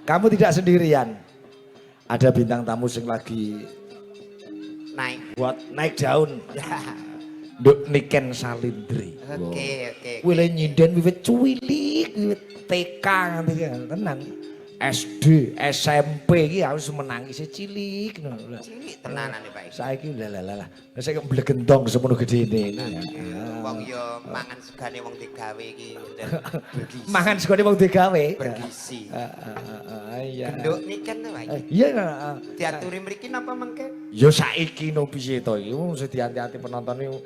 Kamu tidak sendirian. Ada bintang tamu yang lagi naik daun. Nduk Niken Salindri. Oke. Wile nyinden wiwit cuwilik, wiwit TK nganti tenan. SD, SMP iki harus menangis cilik. Cilik tenanan Pak. Saiki lah. Saya mblegendong semono gedene. Wong yo mangan segane wong digawe iki bergizi. Mangan segane wong digawe. Bergizi. Iya. Genduk niken to Pak. Iya. Diaturi mriki napa mengke? Ya saiki no piye to iki wong hati-hati penonton iki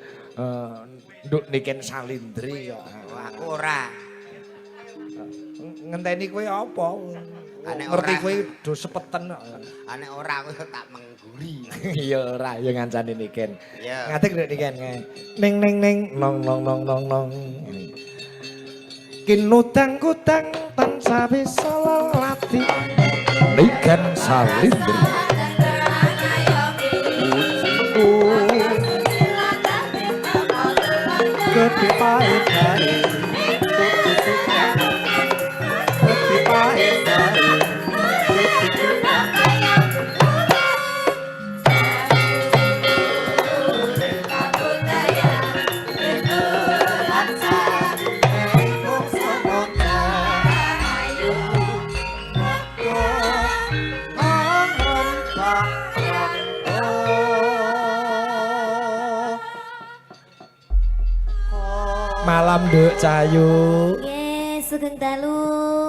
Nduk Niken Salindri ya. Aku ora. Ngenteni kowe apa? Anek Ngerti ora. kowe do sepeten kok. Anek ora aku tak mengguri. Iya ora ya ngancani Niken. Iya. Ngatek Nduk Niken. Ning nong nong. Kinutang kutang tansah bisa lelati. Niken Salindri. Gede pahit dari Gede pahit dari Malam Nduk Cahayu. Nggih, sugeng dalu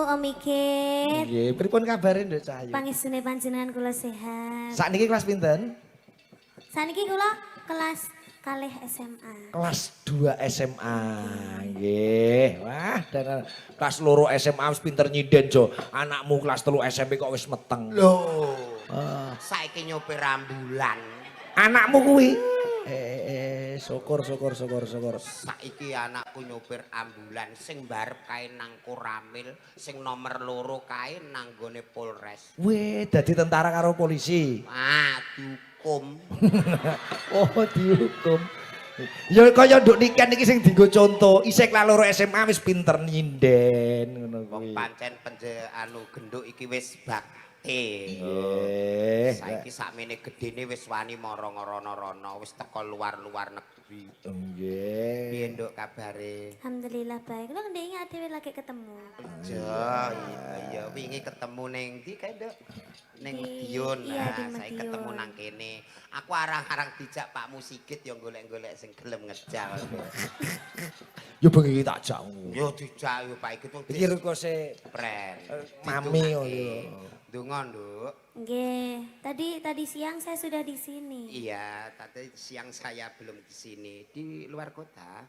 Om Iket. Nggih, pripun kabare Nduk Cahayu? Pangesune panjenengan kula sehat. Sakniki kelas pinten? Saniki kula kelas kalih SMA. Kelas 2 SMA. Nggih. Wah, dan kelas loro SMA wis pinter nyinden jo. Anakmu kelas 3 SMP kok wis meteng. Loh. Saiki nyopir ambulan. Anakmu kuwi. Syukur. Saiki anakku nyopir ambulan sing mbarep kae nang Koramil, sing nomor 2 kae nang gone Polres. Weh, dadi tentara karo polisi. Ah, dihukum. Oh, dihukum. Ya kaya Nduk Niken iki sing dienggo conto, isih kelas loro SMA wis pinter nyinden ngono Wong kuwi. pancen genduk iki wis bakti. Nggih. Saiki sakmene gedene wis wani mara rono-rono, wis teko luar-luar negeri. Nggih. Piye Nduk kabare? Alhamdulillah baik. Kula ndekne dhewe lagi ketemu. Iya, wingi ketemu ning ndi kae, Nduk? Ning Di- Medion. iya, di Nah, saiki Medion. ketemu nang kene. Aku arang-arang dijak Pak Musigit ya golek-golek sing gelem ngejal. Yo bengi tak jak. Yo dijak yo Pak iki tuh Iki rekose pren. mami ngono. Ndonga, Nduk. Nggih, tadi siang saya sudah di sini. Iya, tadi siang saya belum di sini, di luar kota.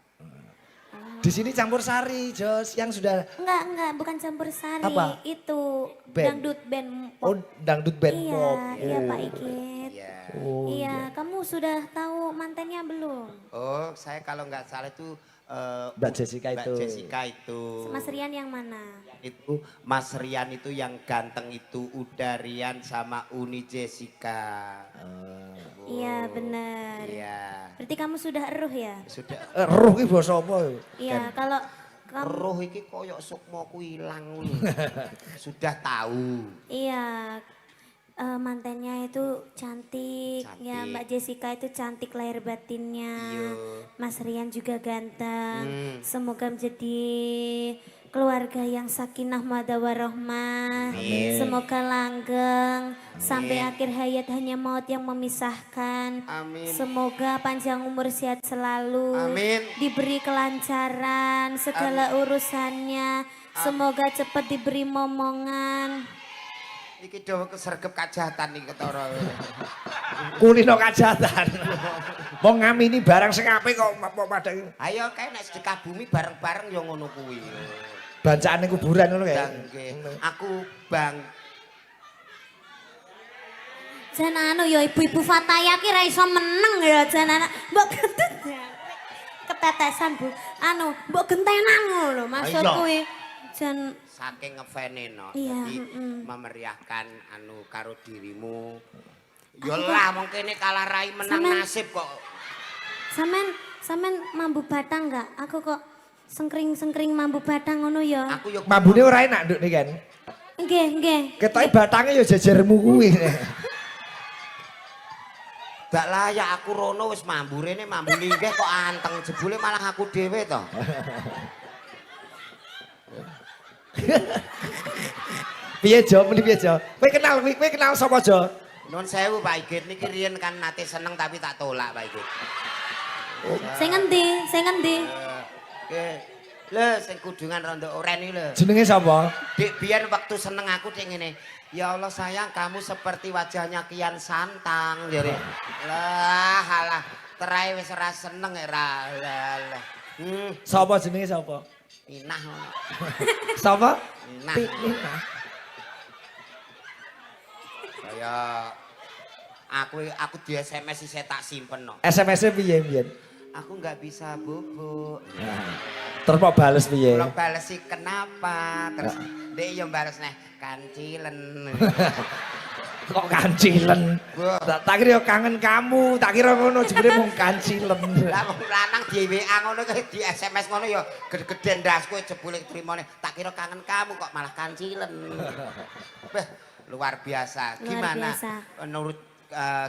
Di sini campur sari, Jos. Yang sudah Enggak, bukan campur sari. Apa? Itu Band. dangdut band oh pop. dangdut band Iya, pop. iya Oh. Pak Ikit. Iya. Oh, Iya, kamu sudah tahu mantannya belum? Oh, saya kalau nggak salah itu Mbak Jessica Mbak itu. Jessica itu. Mas Rian yang mana? Itu Mas Rian itu yang ganteng itu Uda Rian sama Uni Jessica. Oh, Iya, benar. Iya. Berarti kamu sudah eruh ya? Sudah Ruh iki basa apa? Iya, kalau kamu roh iki koyok sukmaku ilang ngono. Sudah tahu. iya mantannya itu cantik, ya Cantik. Mbak Jessica itu cantik lahir batinnya. Iya. Mas Rian juga ganteng. Semoga menjadi keluarga yang sakinah mawaddah warahmah. Amin. Semoga langgeng sampai akhir hayat hanya maut yang memisahkan. Amin. Semoga panjang umur sehat selalu. Amin. Diberi kelancaran segala urusannya. Semoga cepat diberi momongan. Iki dawa kesergep kajahatan iki ketara. Kulino kajatan. Wong ngamini barang sing apik kok pada Ayo kae nek sedekah bumi bareng-bareng ya ngono kuwi. bacaane kuburan ngono kae. Nggih. Aku bang Jan anu ya ibu-ibu Fataya ki ra iso meneng ya jan anak. Mbok gendut ya. Ketetesan Bu. Anu, mbok gentenan ngono maksudku kuwi. Jan saking ngefene no. Iya, Jadi mm-mm. memeriahkan anu karo dirimu. Ya lah mung kene kalah rai menang Sampean- nasib kok. sampean mambu batang enggak? Aku kok sengkring-sengkring mambu batang ngono ya. Aku yo Mambune ora enak Nduk Niken. Nggih, nggih. Ketoke batangnya ya jejermu kuwi. Dak layak aku rono wis mambu rene mambu linggih kok anteng jebule malah aku dhewe to. Piye Jo, muni piye Jo? Kowe kenal sapa Jo? Nuwun sewu Pak Igit niki riyen kan nate seneng tapi tak tolak Pak Igit. Sing ngendi? Sing ngendi? Lho sing kudungan rondo oren iki lho. Jenenge sapa? Dik biyen waktu seneng aku dik ngene. Ya Allah sayang kamu seperti wajahnya Kian Santang jare. Lah alah terae wis ora seneng ra lah. Sapa jenenge sapa? Inah. Sapa? Inah. Inah. Kaya aku di SMS sih tak simpen no. SMS-e piye mbiyen? Aku nggak bisa bubuk. Terus mau bales piye? Kalau bales sih kenapa? Terus dia yang bales nih kancilen. Kok kancilen? Tak kira ya kangen kamu, tak kira ngono jebule mung kancilen. Lah wong lanang di WA ngono di SMS ngono ya gede-geden ndasku jebule trimone. Tak kira kangen kamu kok malah kancilen. Beh, luar biasa. Gimana menurut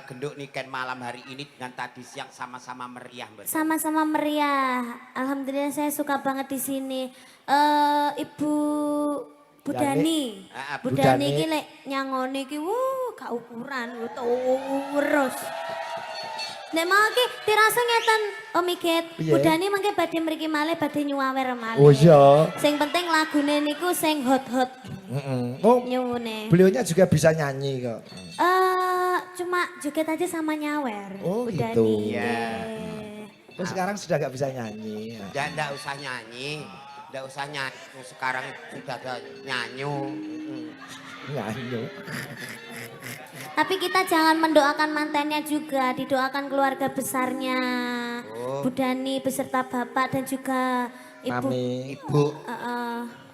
Genduk Niken malam hari ini dengan tadi siang sama-sama meriah Mbak? Sama-sama meriah. Alhamdulillah saya suka banget di sini. Ibu Budani. Budani iki lek nyangoni iki gak ukuran, terus. Nek mau iki dirasa ngeten Om Igit. Budani mangke badhe mriki malih badhe nyuwawer malih. Oh iya. Sing penting lagune niku sing hot-hot. Oh, nyuwune. beliaunya juga bisa nyanyi kok. Cuma joget aja sama nyawer. Oh Budani. gitu. Iya. Oh, sekarang sudah gak bisa nyanyi. Nggak usah nyanyi. Nggak usah nyanyi. Sekarang sudah ada nyanyi. Nyanyi. Tapi kita jangan mendoakan mantannya juga, didoakan keluarga besarnya. Budani beserta bapak dan juga ibu. Mami. Ibu.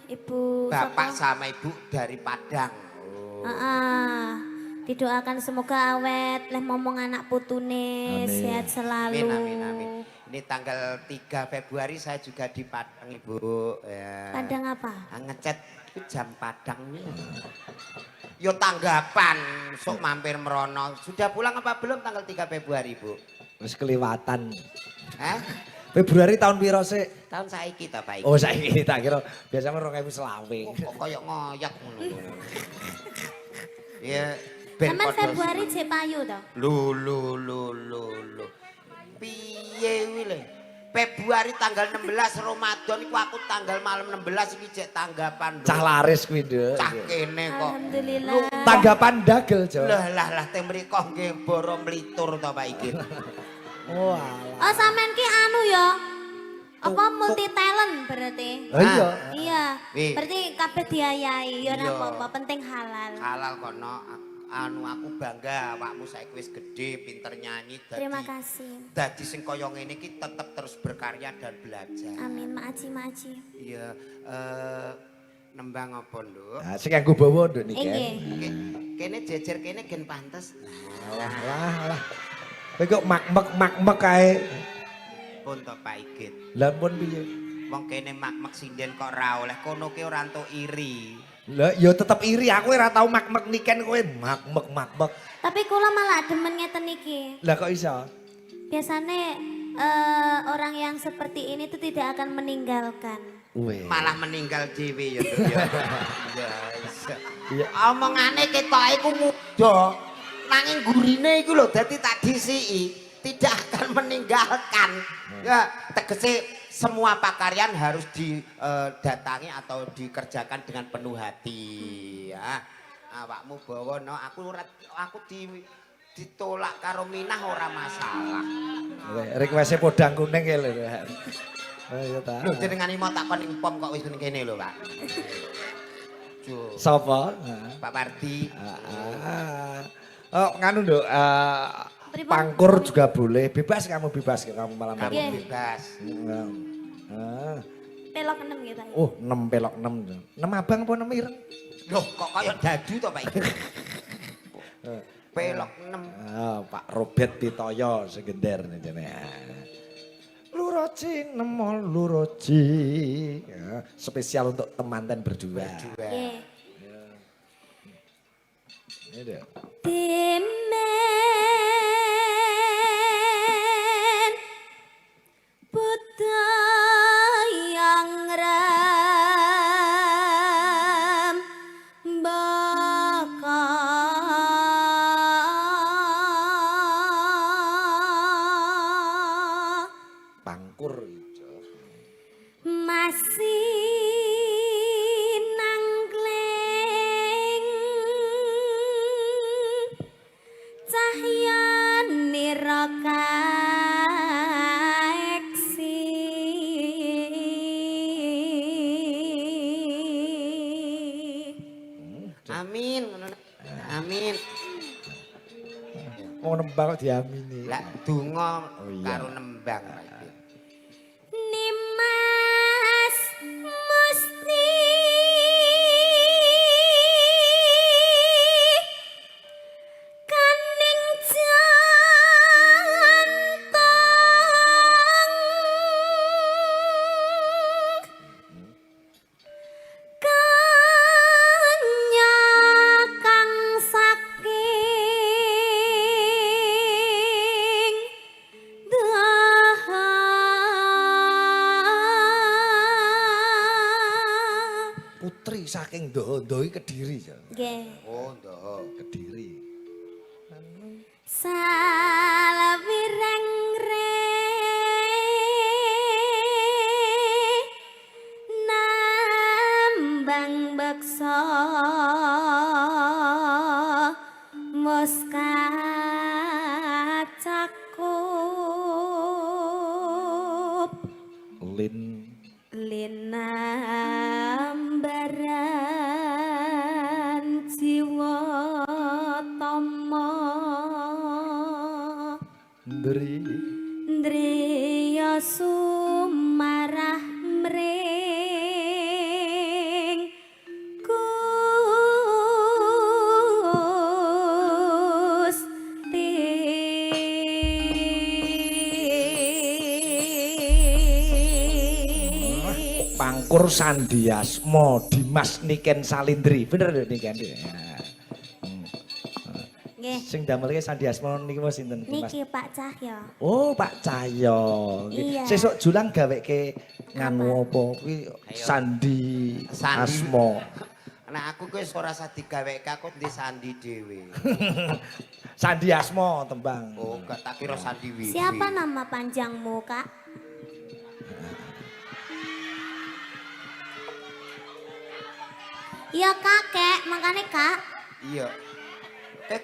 Ibu Bapak siapa? sama ibu dari Padang. Didoakan semoga awet, leh ngomong anak putune, sehat selalu. Amin. Ini tanggal 3 Februari saya juga di Padang Ibu. Ya. Padang apa? Ngecat itu jam Padang nih. Yo tanggapan, sok mampir merono. Sudah pulang apa belum tanggal 3 Februari Bu? Wis keliwatan. Hah? Februari tahun piro sih? Tahun saiki ta Pak. Oh saiki tak kira biasanya 2020. Kok koyo ngoyak ngono. Ya ben Taman padha- Februari cek payu toh. Lho. Piye kuwi le? Februari tanggal 16 Ramadan iku aku tanggal malam 16 iki cek tanggapan. Cah laris kuwi, Nduk. Cah kene kok. Alhamdulillah. Tanggapan dagel, Jo. Lah teng mriko nggih boro mlitur to Pak iki. Oh, alah. Oh sampean ki anu ya. Apa multi talent berarti? Oh iya. Iya. Wih. Berarti kabeh diayahi, ya ora Iya. apa-apa, penting halal. Halal kono anu aku bangga awakmu saiki wis gedhe, pinter nyanyi Terima kasih. dadi sing kaya ngene iki tetep terus berkarya dan belajar. Amin, maaci. Iya, nembang apa, Nduk? Nah, sing nganggo bawa Nduk niki. Nggih. Kene jejer kene gen pantes. Alah. Kowe kok mak-mek kae. Pun to Pak Igit. Lah pun piye? Wong kene mak-mek sinden kok ora oleh kono ki ora entuk iri. Lah ya tetep iri, aku ora tau mak-mek niken kowe mak-mek. Tapi kula malah demen ngeten iki. Lah kok iso? Biasanya orang yang seperti ini tuh tidak akan meninggalkan. Weh. Malah meninggal dhewe ya, Nduk ya. Iya. Omongane ketoke iku muda. Nanging gurine iku lho dadi tak disiki, tidak akan meninggalkan. Ya, tegese semua pakaryan harus didatangi atau dikerjakan dengan penuh hati. Ya. Awakmu bawa no, aku ditolak karo Minah ora masalah. Request-e podang kuning ya lho. Oh iya ta. Lho jenengan mau takon impom kok wis kene lho, Pak. Sapa? Pak Pardi. Oh, nganu Nduk, pangkur juga boleh. Bebas kamu malam hari. Nggih. Bebas. Pelok 6 gitu. Oh, 6 pelok 6. 6 abang apa 6 ireng? Loh, kok kaya dadu to, Pak iki? Pelok 6. Pak Robert Pitoyo segender nih jane. Luroci nemo luroci. Ya, spesial untuk temanten berdua. Nggih. Ini. Timen buta yang ram bakal Pangkur ijo. masih nangkleng cahyane rakaeksi Amin. Amin. Mau nembang kok diamini. Lah donga Oh, iya. karo nembang. Nimas Musti kaning jantong kanyakang saking Putri saking ndok-ndok Kediri ya. nggih Oh, ndok. Kediri. salawireng nambang beksa muska cakup Lin linambaran jiwa tama ndri ndriya sumarah mring Gusti Pangkur Sandiasmo Dimas Niken Salindri. Bener lho Niken. nggih Sing damelke Sandiasmo niki wis sinten Dimas? niki Pak Cahya Oh, Pak Cahyo. Iya. Sesuk julang gaweke nganu apa kuwi Sandi Sandi. Asmo. Nah aku wis ora usah digaweke aku di sandi dhewe. Sandi Asmo tembang. Oh, gak tak kira sandi wiwi. siapa nama panjangmu Kak Iya kakek, makanya kak. Iya.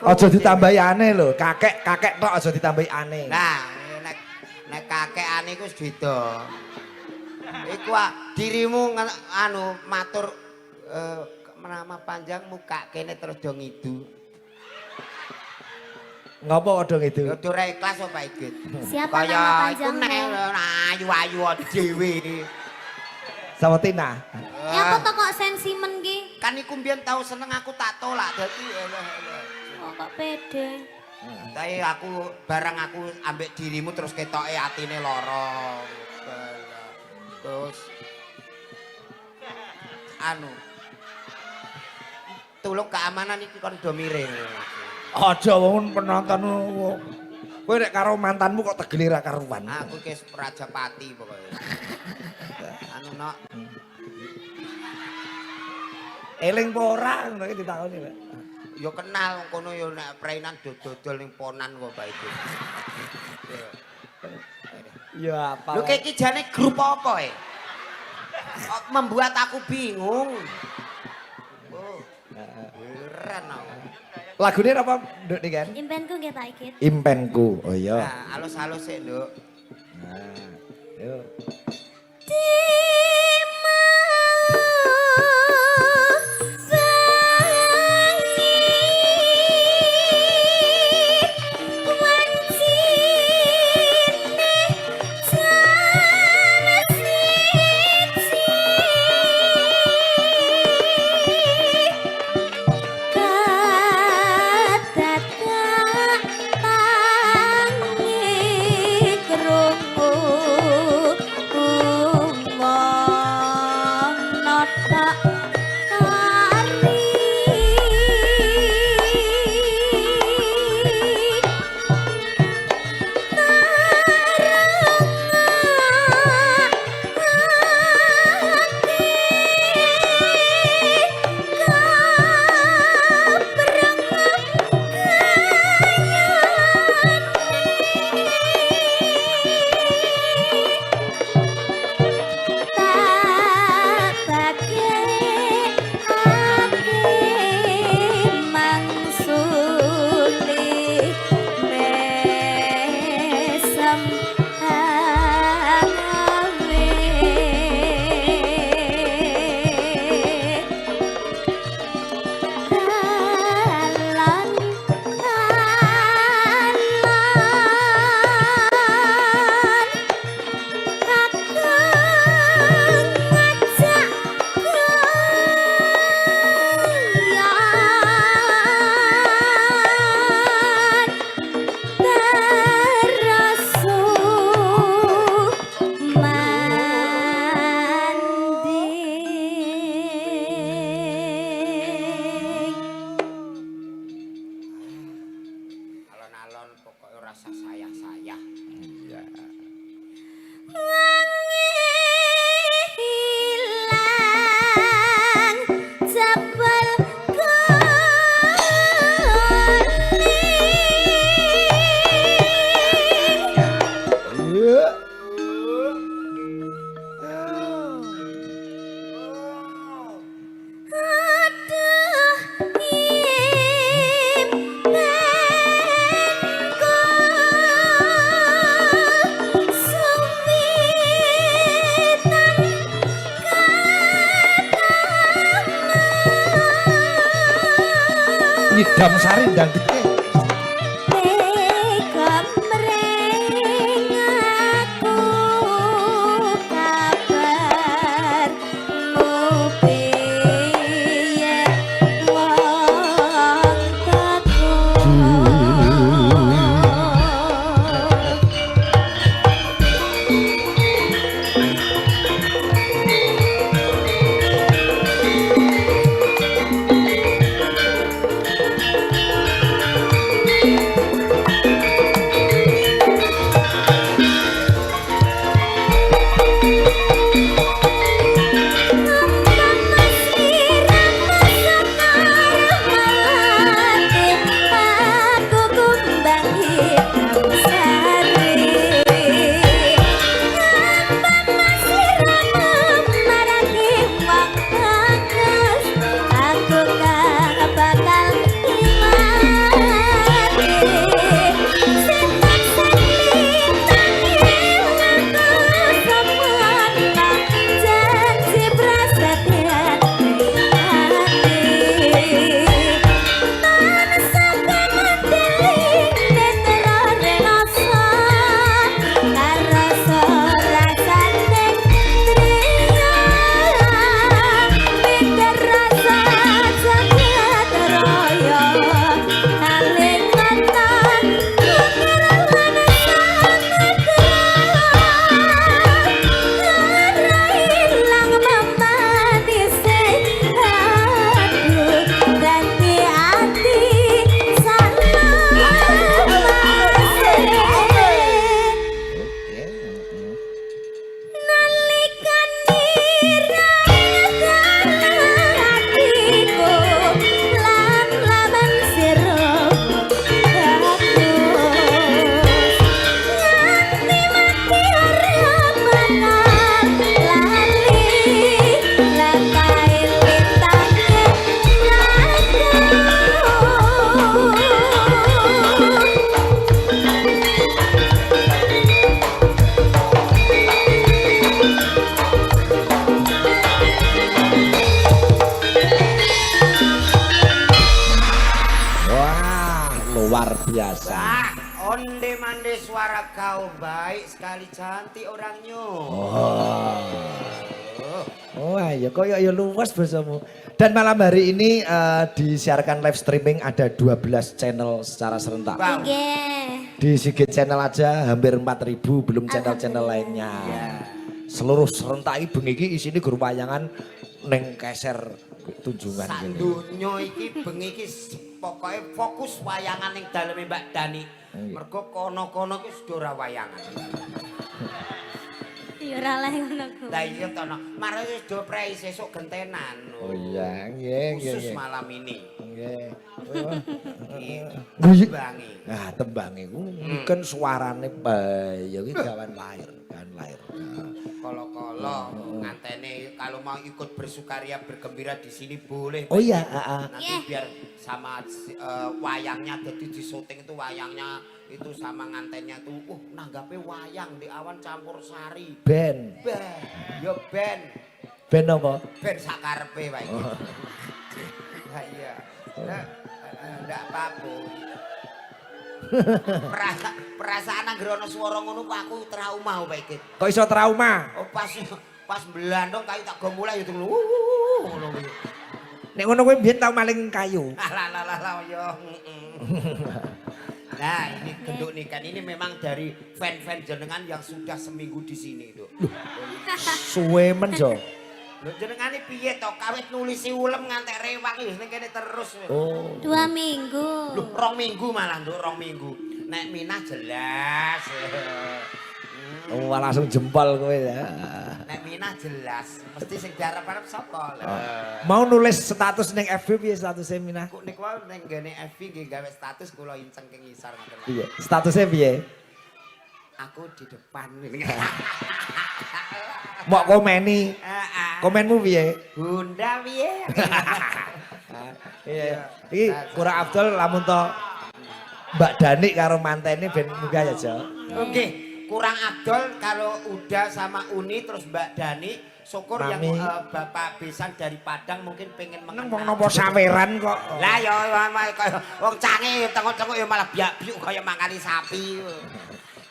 Aja ditambahi aneh lho, kakek tok aja ditambahi aneh. Nah, nek kakekane iku wis beda. Iku dirimu anu matur nama panjang muka kene terus do ngidu. Ngapa kodong itu? Ya ora ikhlas apa iki? Siapa Kaya nama iku panjangmu? nek ayu-ayu dhewe. Sama Tina. Ya aku toko sensimen ki. Kan iku mbiyen tau seneng aku tak tolak dadi Oh kok pede. tapi aku barang aku ambek dirimu terus ketoke atine lara. Terus anu tulung keamanan iki kon do miring. Aja wong penonton kowe nek karo mantanmu kok tegeli ra karuan. Aku ki Rajapati pokoke. Anu nok Eling apa ora ngono iki ditakoni lho. yo kenal kono yo nek prainan dodol ning ponan kok Pak itu. Ya apa. Lho iki jane grup apa Kok membuat aku bingung. Oh. Heran aku. Lagune apa Nduk niki kan? Impenku nggih Pak Ikit. Impenku. Oh iya. Nah, halus-halus sik, Nduk. Nah, yuk. Nyidam sari ndang dike. Luar biasa. Onde-mande suara kau baik sekali, cantik orangnya. Oh ayo koyo ya luas bahasamu. Dan malam hari ini disiarkan live streaming ada 12 channel secara serentak. Nggih. Di Sigit channel aja hampir 4.000, belum channel-channel lainnya. Seluruh serentak iki bengi iki isine gur wayangan ning keser tunjungan gini. Sandunya iki bengi iki pokoke fokus wayangan ning daleme Mbak Dani. Mergo kono-kono ki sudah ora wayangan. Ya ora leh ngono ku. Lah iya to no. Mare wis do prei sesuk gentenan. Oh iya, nggih nggih. Khusus malam ini. Nggih. Tembangi. Nah, tembange ku kan suarane bae ya ki gawan lahir, Kolo-kolo ngantene kalau mau ikut bersukaria bergembira di sini boleh. Oh iya, Nanti biar sama wayangnya jadi di syuting itu wayangnya itu sama ngantennya tuh nanggape wayang di awan campur sari. Ben. Yo ben. Ben apa? Ben sakarepe wae. Lah iya. Ndak apa-apa. Perasaan anggere ana swara ngono kok aku trauma bae iki. Kok iso trauma? Oh pas belandong kayu tak go mulai itu ngono kuwi. Nek ngono kowe mbiyen tau maling kayu. Lah yo. Nah, ini genduk nikan ini memang dari fan-fan jenengan yang sudah seminggu di sini itu. Suwe men jo. Lho jenengane piye to? Kawit nulisi ulem ngantek rewang wis ning kene terus. Oh. 2 minggu. Lho 2 minggu malah nduk 2 minggu. Nek Minah jelas. Oh, langsung jempol kowe ya. Nek Minah jelas, mesti sing diarep-arep sapa? Mau nulis status ning FB piye statusnya Minah? Kok niku wae ning gene FB nggih gawe status kula inceng ke ngisor ngoten. Iya, statusnya piye? Aku di depan. Mau komeni. Komenmu piye? Bunda piye? Iya. Iki kurang Abdul lamun to Mbak Dani karo mantene ben munggah ya, Jo. Oke, kurang Abdul kalau udah sama Uni terus Mbak Dani syukur yang Bapak Besan dari Padang mungkin pengen Nang mengenal. wong napa saweran kok. Lah ya kaya wong cange tengok-tengok ya malah biak-biuk kaya mangani sapi.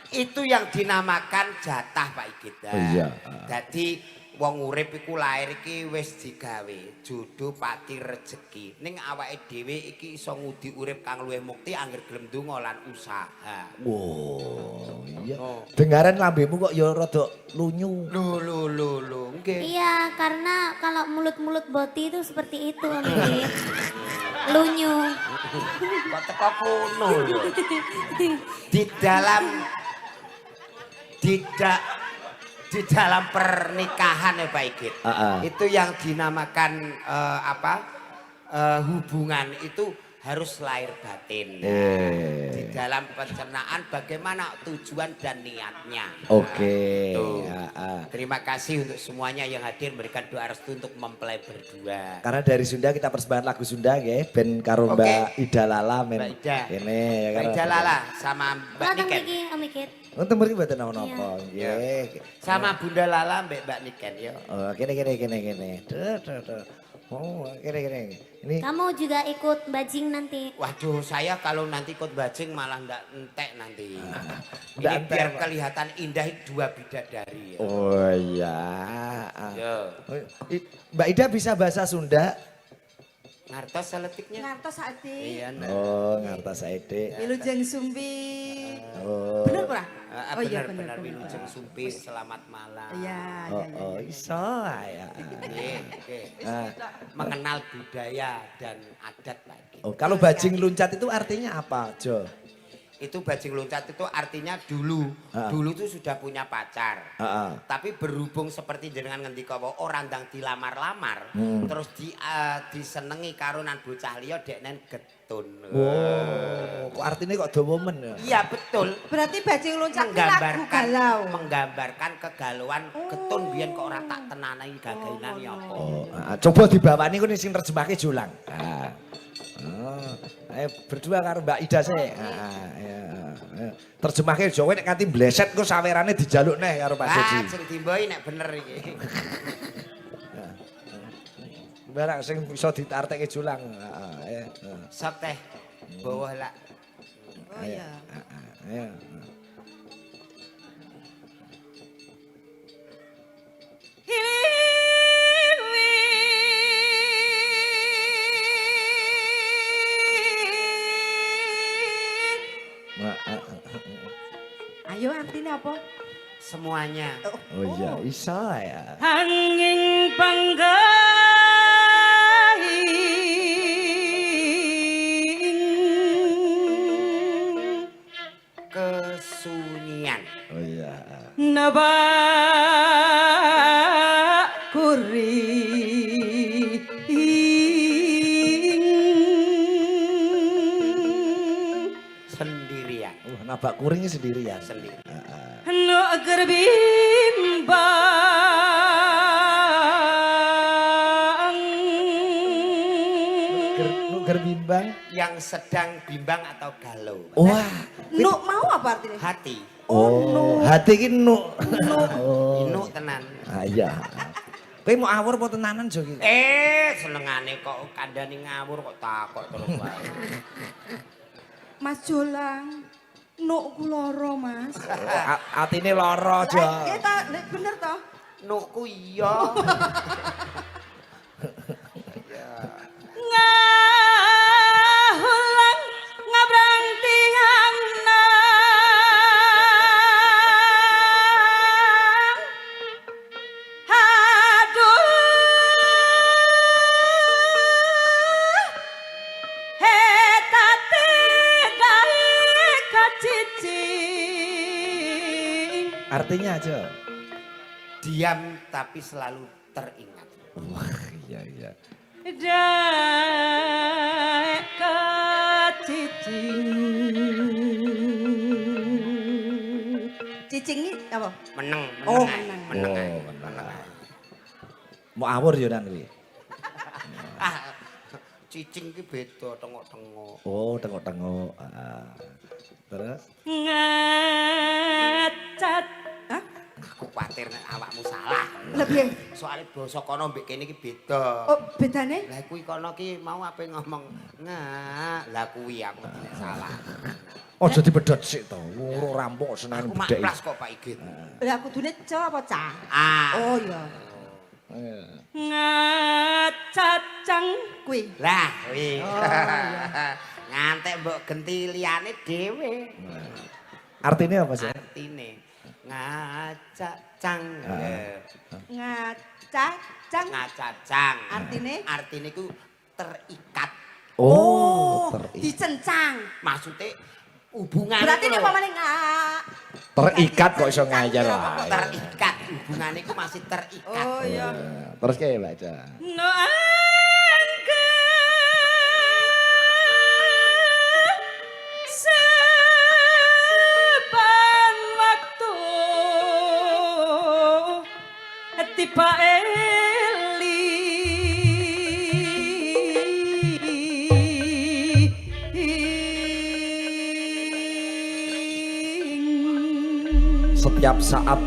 Itu yang dinamakan jatah Pak Igit. Iya. Dadi wong urip iku lair iki wis digawe jodoh pati rejeki. Ning awake dhewe iki iso ngudi urip kang luwih mukti angger gelem ndonga lan usaha. Wow, iya. Dengaran lambemu kok ya rada lunyu. Lho, nggih. Iya, karena kalau mulut-mulut boti itu seperti itu, Om Igit. Lunyu. Kok teko kono lho. Di dalam pernikahan ya Pak Igit. Itu yang dinamakan hubungan itu harus lahir batin. Di dalam pencernaan bagaimana tujuan dan niatnya. Oke. Terima kasih untuk semuanya yang hadir memberikan doa restu untuk mempelai berdua. Karena dari Sunda kita persembahkan lagu Sunda nggih, ben karo Mbak Ida Lala men. Mbak Ida. Kene ya Mbak Ida Lala sama Mbak Datang Niken. iki, Om Igit. Untuk mriki mboten napa-napa. Nggih. Sama Bunda Lala Mbak Niken ya. Oh, kene. Duh. Oh, kene. Ini Kamu juga ikut bajing nanti. Waduh, saya kalau nanti ikut bajing malah ndak entek nanti. Ndak Ini entek, biar Pak. kelihatan indah dua bidadari ya. Oh iya. Yo. Mbak Ida bisa bahasa Sunda? Ngartos seletiknya. Ngantos ati. Iya, nah. Oh, ngartos saiki. Wilujeng Sumpi. Oh. Bener ora? Oh iya benar bener. Wilujeng Sumpi selamat malam. Iya, Oh, iso ya. Oke. Mengenal budaya dan adat lagi. Oh, kalau bajing luncat itu artinya apa, Jo? Itu bajing loncat itu artinya dulu itu sudah punya pacar. Tapi berhubung seperti jenengan ngendika orang ndang dilamar-lamar, terus disenengi karunan bocah liya deknen getun. Wow, kok artinya kok dawa men ya? Iya betul. Berarti bajing loncat itu lagu galau. Menggambarkan kegalauan getun biyen kok ora tak tenanai gagainane apa. Oh, coba dibawani ku sing terjemahke Julang. Ayo berdua karo Mbak Ida sih. Terjemahke Jawa nek kanthi bleset kok sawerane dijaluk neh karo Pak Jody. Sing dimboi nek bener iki. Barang sing bisa ditarteke Julang. Sok teh. Bawah lak. Oh iya. Ayo. Ayo artinya apa? Semuanya. Oh iya, iso ya. Angin panggahing Kesunyian. Oh iya. nebak kuring Sendirian. Nabak kuring sendirian. Sendiri. nu gerbimbang Nuger bimbang. Yang sedang bimbang atau galau. Wah. nu mau apa artinya? Hati. Oh, hati ki nu. Inu tenan. Ah iya. Kowe mau awur apa tenanan Jo ki? Senengane kok kandhani ngawur kok takok terus wae. Mas Jolang nuk kuloro Mas. Atine lara Jo. Kita bener toh? Nukku iya. Ngahulang ngabrang tiang nang aduh hetate gawe kacicing. Artinya Jo. Diam tapi selalu teringat. Wah, iya. Dae kacicing. Cicing ini apa? Meneng, Oh, ae. meneng. Meneng ae. Oh, Meneng ae. Mau awur yo nang kuwi. Ah, cicing ki beda tengok-tengok. Oh, tengok-tengok. Terus Ngacat. Hah? aku kuwatir nek awakmu salah. Lebih. Soale basa kono mbek kene iki beda. Oh, bedane? Lah kuwi kono ki mau ape ngomong ngak. Lah kuwi aku nek salah. Aja dipedhot sik to. Ora rampung seneng Aku bedhek. makplas kok Pak Igit. Lah kudune ca apa ca? Ah. Oh iya. Ngacacang kuwi. Lah kuwi. Oh, iya. Ngantek mbok genti liyane dhewe. Artinya apa sih? Artine ngacacang. Ngacacang. Ngacacang. Artine ku terikat. Oh, terikat. Dicencang. Maksudnya hubungan Berarti itu nek lho. pamane Terikat kok iso ngajar Iya, wae. Terikat hubungan itu masih terikat. Oh iya. Terus kayak baca. No angka sepan waktu tiba Setiap saat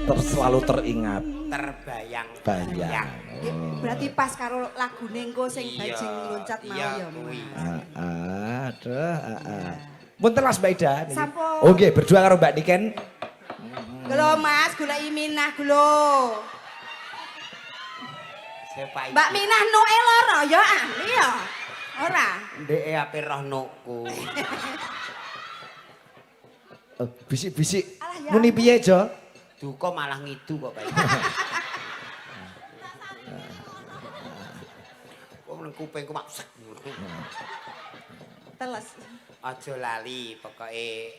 selalu teringat. Terbayang-bayang. Berarti pas karo lagune engko sing Iya, bajing loncat mau iya, ya. kuwi. Mas. Aduh, Pun telas Mbak Ida. niki. Sampun. Oh nggih, berdua karo Mbak Niken. Gelo Mas, golek Minah gelo. Siapa iki? Mbak Minah nuke lara ya ahli ya. Ora. Ndeke ape roh nuku. Bisik-bisik. Alah, ya Muni piye, Jo? Duka malah ngidu kok Pak. Kok nang kupingku mak sek. Teles. Aja lali pokoke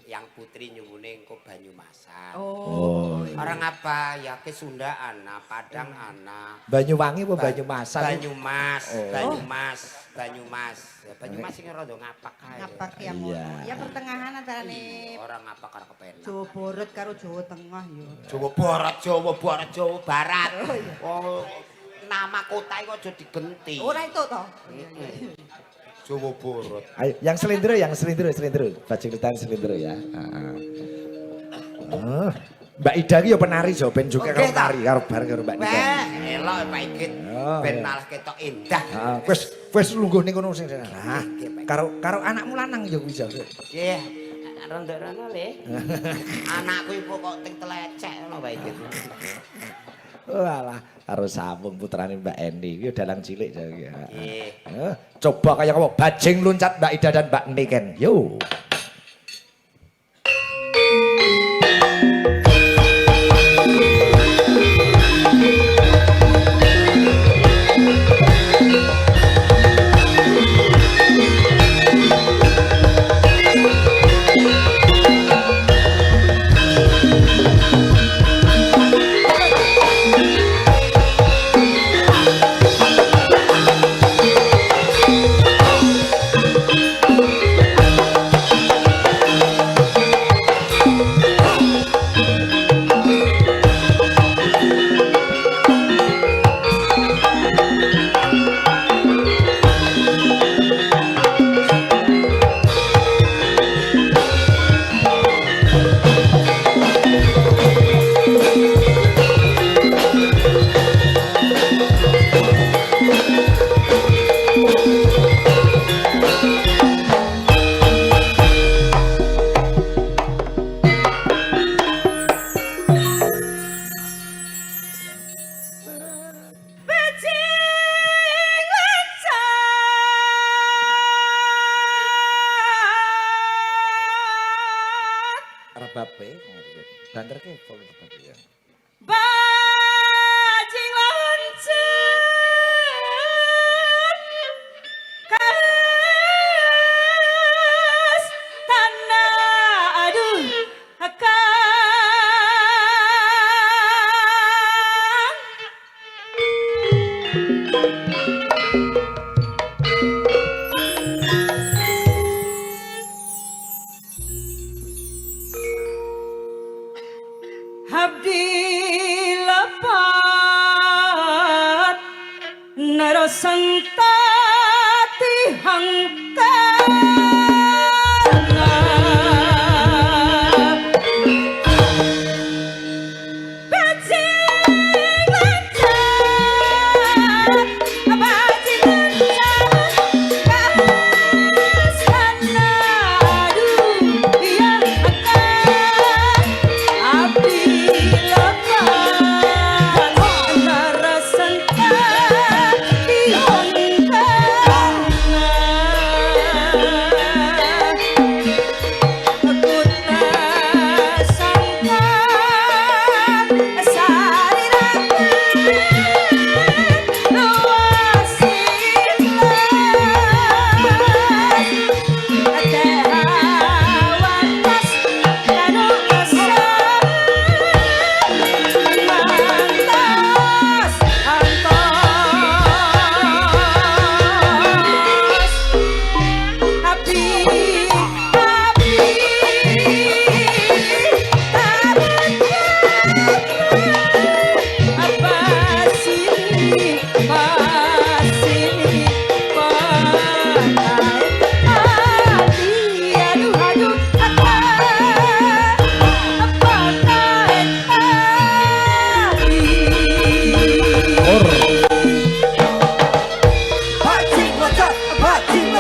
yang putri nyuwune engko banyu masak. Oh. Orang apa ya ke Sunda ana, Padang ana. Banyuwangi apa Banyumasan? Banyumas, Oh. Banyumas, Banyumas. Ya Banyumas sing rada ngapak kae. Ngapak ya Iya. mono. Ya pertengahan antarane Orang ngapak karo kepenak. Jawa Barat karo Jawa Tengah ya. Jawa Barat, Jawa Barat, Jawa Barat. Oh, iya. Oh, nama kota iku aja digenti. Ora itu toh. Jawa Barat. Ayo, yang selindro. Bajing lutan selindro ya. Mbak Ida ki ya penari Jo, ben juga Oke, karo tari karo bareng karo Mbak Ida. Wah, elok Pak Igit. Oh, Ben iya. malah ketok indah. Wis lungguh ning kono sing. Nah, karo anakmu lanang ya kuwi Jo. Nggih. Rondo-rondo le. Anakku iku kok ting telecek ngono Pak Igit. Walah, karo sambung putrane Mbak Eni iki dalang cilik Jo iki. Nggih. Coba kayak apa? Bajing loncat Mbak Ida dan Mbak Niken. Yo. Bajing lancar. Rebabe banterke volume rebabe ya. Bajing lancar. Kas tanah aduh kang. Abdi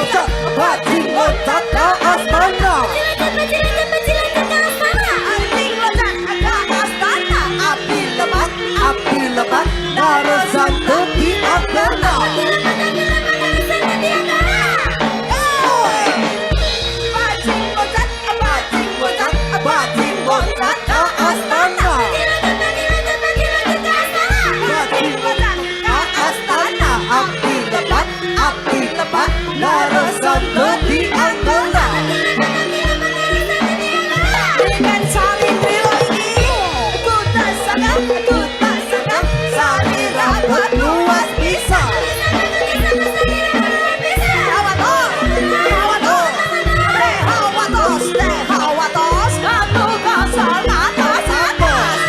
loncat, bajing loncat ke astana. Api lebat, Narasanta di Agana. Bajing loncat ke astana. Bajing loncat ke astana. Api lebat, Narasanta di Agana. Dengan Salindri lagi, ku tak sangka, Sari rapat luas bisa. Hawatos, kamu kasar atas atas.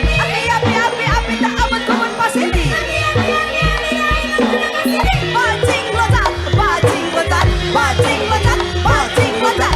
Api, tak aman kuman pas ini. Bajing loncat, bajing loncat, bajing loncat, bajing loncat.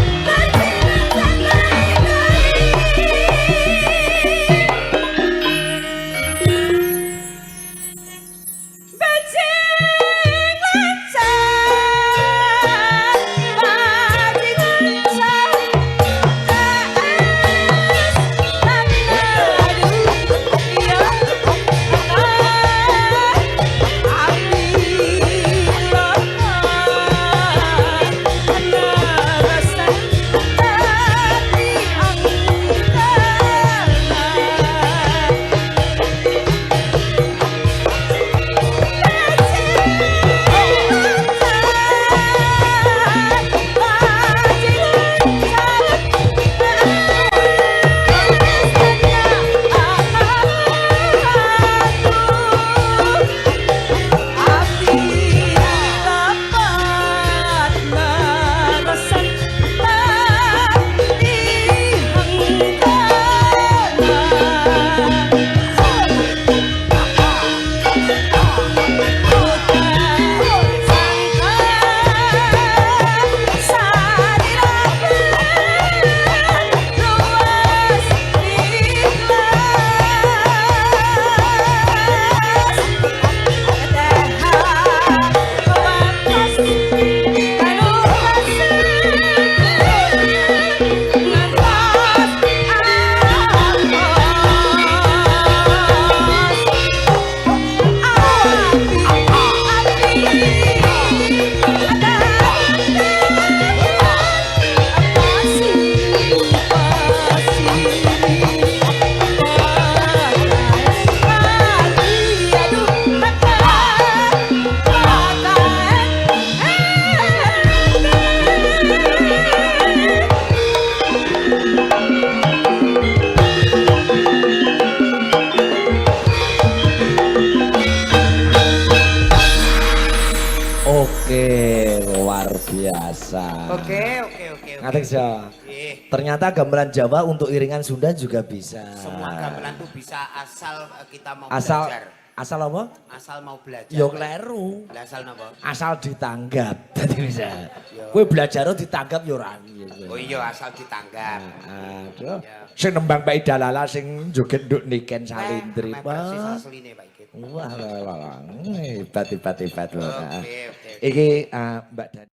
Oke, luar biasa. Oke. Ngatek Jawa. Ternyata gamelan Jawa untuk iringan Sunda juga bisa. Semua gamelan tuh bisa asal kita mau Asal belajar. asal apa? Asal mau belajar. Yo kleru. Lah asal napa? Asal ditanggap. Dadi bisa. Yo. Kowe belajar ditanggap yo ora. Oh iya asal ditanggap. Aduh. Ya. Sing nembang Pak Idalala sing joget nduk Niken Salindri. Persis Wah. asline Pak Ikit. Wah, hebat. Oke. Iki Mbak Dan